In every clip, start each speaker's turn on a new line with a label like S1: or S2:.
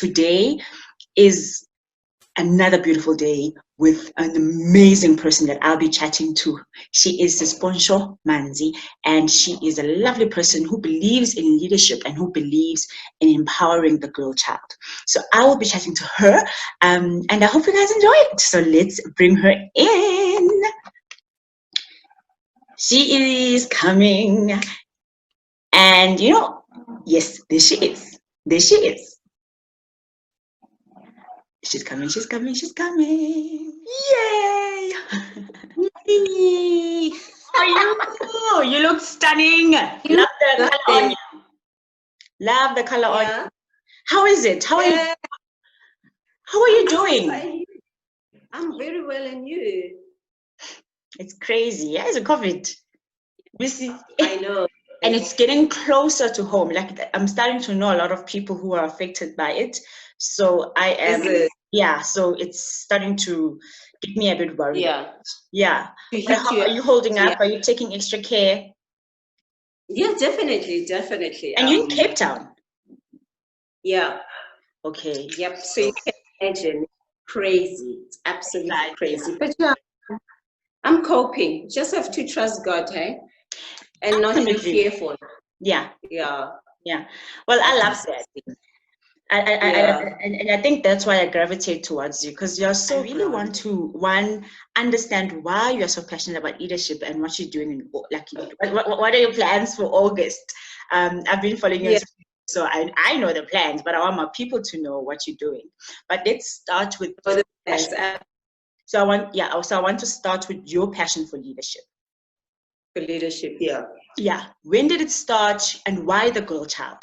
S1: Today is another beautiful day with an amazing person that I'll be chatting to. She is this Pontsho Manzi, and she is a lovely person who believes in leadership and who believes in empowering the girl child. So I will be chatting to her, and I hope you guys enjoy it. So let's bring her in. She is coming, and yes, there she is. There she is. She's coming, she's coming, she's coming. Yay! Yay! How are you? You look stunning. Love the color on you. Love the color on you. How is it? How are you? How are you doing?
S2: I'm very well, and you?
S1: It's crazy. Yeah, it's a COVID.
S2: I know.
S1: And it's getting closer to home. Like, I'm starting to know a lot of people who are affected by it. So I am, yeah, so it's starting to get me a bit worried. Yeah. How are you holding up? Are you taking extra care?
S2: Yeah, definitely.
S1: And you're in Cape Town?
S2: Yeah.
S1: Okay.
S2: Yep. So you can imagine, crazy. It's absolutely crazy. But yeah, I'm coping. Just have to trust God, hey? And not be fearful.
S1: Yeah.
S2: Yeah.
S1: Yeah. Well, I love that. And I think that's why I gravitate towards you, because you're so, I really want to understand why you're so passionate about leadership and what you're doing. Like, what are your plans for August? I've been following you, so I know the plans, but I want my people to know what you're doing. But let's start with the passion. So I want to start with your passion for leadership.
S2: For leadership, yeah.
S1: Yeah. When did it start, and why the girl child?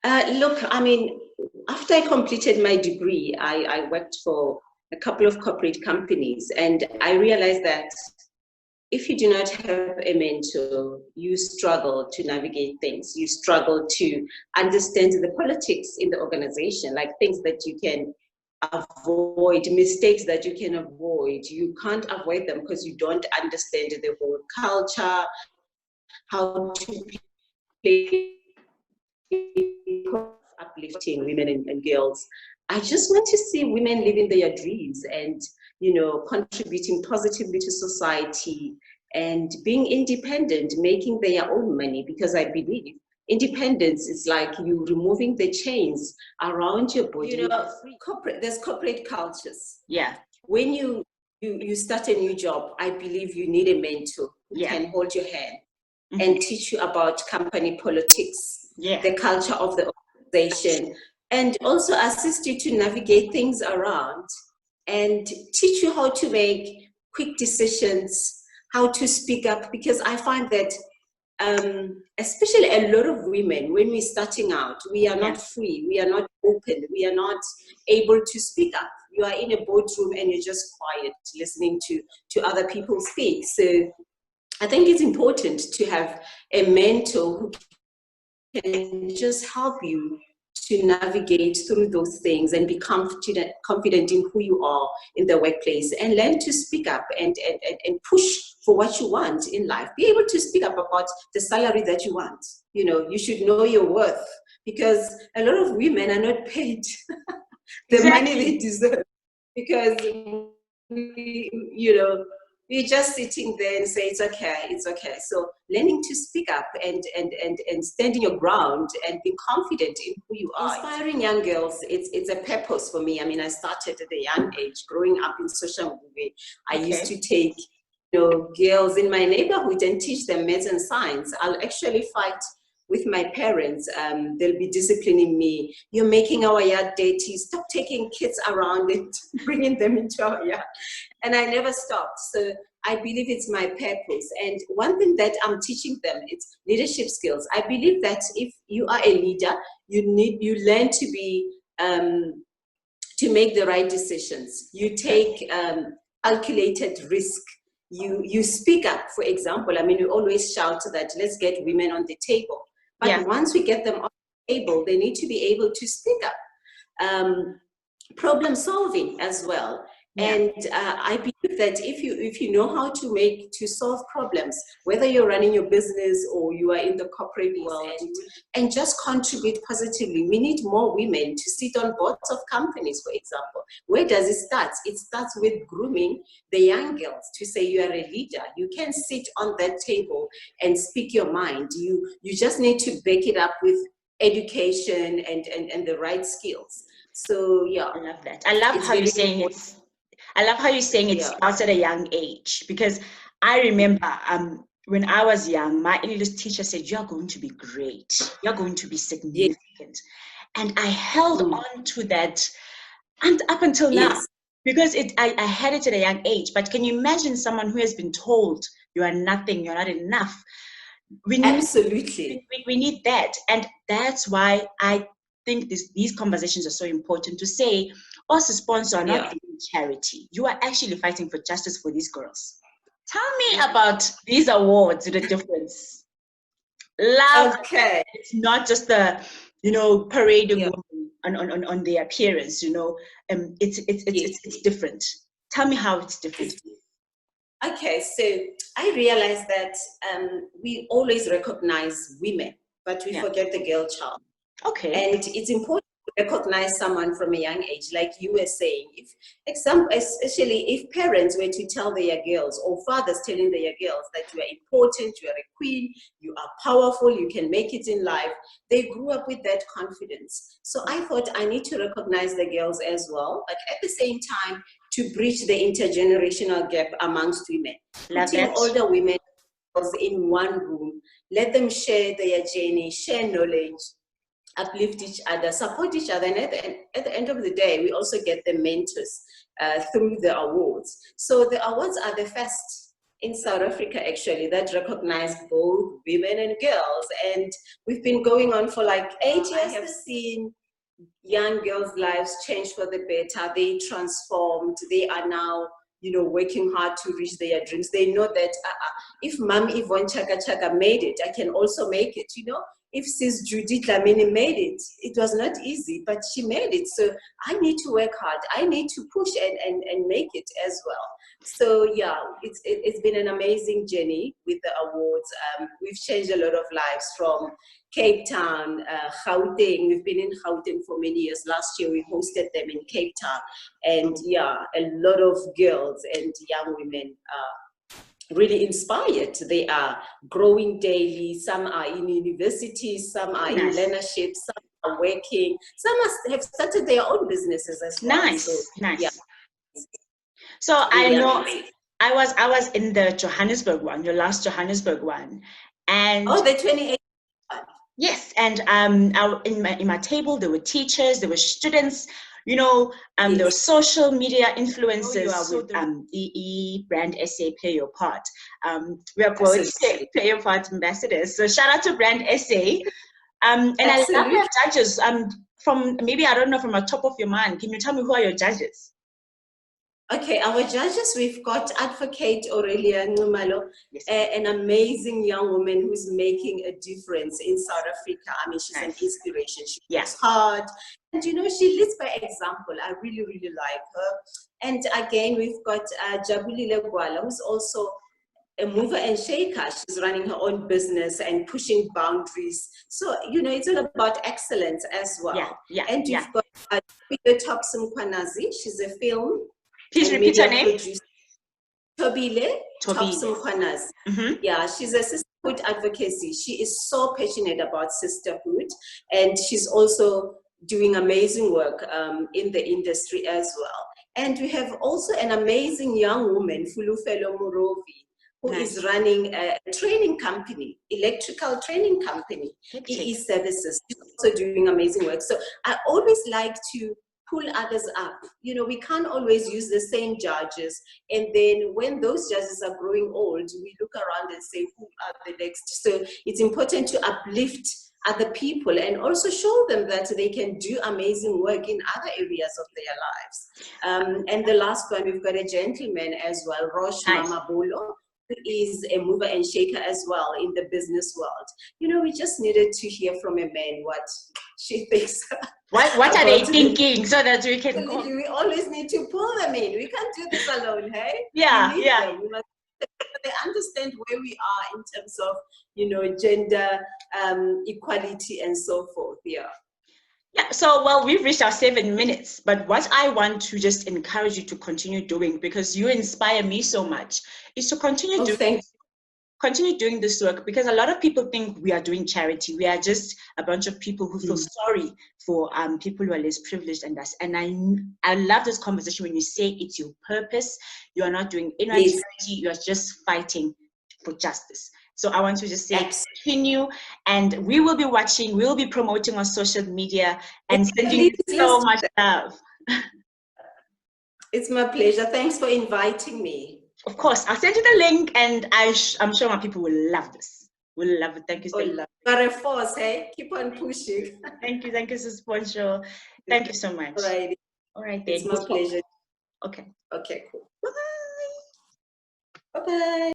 S2: Look, I mean, after I completed my degree, I worked for a couple of corporate companies, and I realized that if you do not have a mentor, you struggle to navigate things. You struggle to understand the politics in the organization, like things that you can avoid, mistakes that you can avoid. You can't avoid them because you don't understand the whole culture, how to play uplifting women and girls. I just want to see women living their dreams and, contributing positively to society and being independent, making their own money, because I believe independence is like you removing the chains around your body. There's corporate cultures.
S1: Yeah.
S2: When you start a new job, I believe you need a mentor who can hold your hand and teach you about company politics, the culture of the organization, and also assist you to navigate things around and teach you how to make quick decisions, how to speak up, because I find that especially a lot of women, when we're starting out, we are not free, we are not open, we are not able to speak up. You are in a boardroom and you're just quiet, listening to other people speak. So I think it's important to have a mentor who can just help you to navigate through those things and be confident in who you are in the workplace, and learn to speak up and push for what you want in life. Be able to speak up about the salary that you want. You should know your worth, because a lot of women are not paid the money they deserve, because we're just sitting there and say, it's okay. So learning to speak up and standing your ground and be confident in who you are. Inspiring young girls, it's a purpose for me. I mean, I started at a young age, growing up in social media. I used to take girls in my neighborhood and teach them maths and science. I'll actually fight with my parents. They'll be disciplining me. You're making our yard dirty. Stop taking kids around and bringing them into our yard. And I never stopped. So I believe it's my purpose. And one thing that I'm teaching them, it's leadership skills. I believe that if you are a leader, you learn to be, to make the right decisions. You take calculated risk. You speak up, for example. I mean, we always shout that let's get women on the table. But once we get them on the table, they need to be able to speak up. Problem solving as well. And I believe that if you know how to solve problems, whether you're running your business or you are in the corporate world, and just contribute positively. We need more women to sit on boards of companies, for example. Where does it start? It starts with grooming the young girls to say you are a leader. You can sit on that table and speak your mind. You just need to back it up with education and the right skills. So yeah,
S1: I love that. I love how you're saying it. I love how you're saying it starts at a young age, because I remember when I was young, my English teacher said, "You're going to be great. You're going to be significant." And I held on to that and up until now, because I had it at a young age. But can you imagine someone who has been told you are nothing, you're not enough?
S2: Absolutely.
S1: We need that. And that's why I think these conversations are so important, to say, us as sponsor are not doing charity. You are actually fighting for justice for these girls. Tell me about these awards, the difference. Love.
S2: Okay.
S1: It's not just the, parading on their appearance, it's different. Tell me how it's different.
S2: Okay, so I realize that we always recognize women, but we forget the girl child.
S1: Okay.
S2: And it's important to recognize someone from a young age, like you were saying. Especially if parents were to tell their girls, or fathers telling their girls that you are important, you are a queen, you are powerful, you can make it in life, they grew up with that confidence. So I thought I need to recognize the girls as well, but at the same time, to bridge the intergenerational gap amongst women. Putting older women in one room, let them share their journey, share knowledge, uplift each other, support each other. And at the end of the day, we also get the mentors through the awards. So the awards are the first in South Africa, actually, that recognize both women and girls. And we've been going on for like 8 years. I have seen young girls' lives change for the better. They transformed. They are now, working hard to reach their dreams. They know that if Mom Yvonne Chaka Chaka made it, I can also make it, If Sis Judith Lamini made it, it was not easy, but she made it. So I need to work hard. I need to push and make it as well. So yeah, it's been an amazing journey with the awards. We've changed a lot of lives from Cape Town, Gauteng. We've been in Gauteng for many years. Last year we hosted them in Cape Town. And yeah, a lot of girls and young women really inspired. They are growing daily. Some are in universities, some are in learnership, some are working, some have started their own businesses as well.
S1: Nice. Yeah. So I know I was in the Johannesburg one, your last Johannesburg one, and
S2: the 28th one.
S1: Yes, and in my table there were teachers, there were students. There were social media influencers with EE Brand SA Play Your Part. We are both Play Your Part ambassadors. So shout out to Brand SA. And I love your judges. From maybe, I don't know, from the top of your mind, can you tell me who are your judges?
S2: Okay, our judges, we've got Advocate Aurelia Nxumalo, an amazing young woman who's making a difference in South Africa. I mean, she's an inspiration. She works hard. And, she leads by example. I really, really like her. And again, we've got Jabulile Gwala, who's also a mover and shaker. She's running her own business and pushing boundaries. So, it's all about excellence as well. And we've got Pontsho Manzi. She's a film.
S1: Please repeat her name.
S2: Tobile Manzi. Yeah, she's a sisterhood advocacy. She is so passionate about sisterhood, and she's also doing amazing work in the industry as well. And we have also an amazing young woman, Fulufelo Murovi, who is running a training company, electrical training company, EE Services. She's also doing amazing work. So I always like to pull others up. We can't always use the same judges. And then when those judges are growing old, we look around and say, who are the next? So it's important to uplift other people and also show them that they can do amazing work in other areas of their lives. And the last one, we've got a gentleman as well, Rosh Mamabolo, who is a mover and shaker as well in the business world. We just needed to hear from a man what she thinks
S1: What are they thinking so that we can go?
S2: We always need to pull them in. We can't do this alone, hey?
S1: Yeah,
S2: we need them. We must, they understand where we are in terms of, you know, gender equality and so forth. Yeah.
S1: Yeah, so well, we've reached our 7 minutes, but what I want to just encourage you to continue doing, because you inspire me so much, is to continue doing this work, because a lot of people think we are doing charity. We are just a bunch of people who feel sorry for people who are less privileged than us. And I love this conversation when you say it's your purpose. You are not doing any charity. You are just fighting for justice. So I want to just say continue, and we will be watching. We will be promoting on social media and sending you so much love.
S2: It's my pleasure. Thanks for inviting me.
S1: Of course, I'll send you the link, and I'm sure my people will love this. Will love it. Thank you so much.
S2: You're a force, hey? Keep on pushing.
S1: Thank you, Sis Pontsho. Thank you so much. All right, then.
S2: It's my pleasure.
S1: Okay.
S2: Okay, cool.
S1: Bye.
S2: Bye-bye.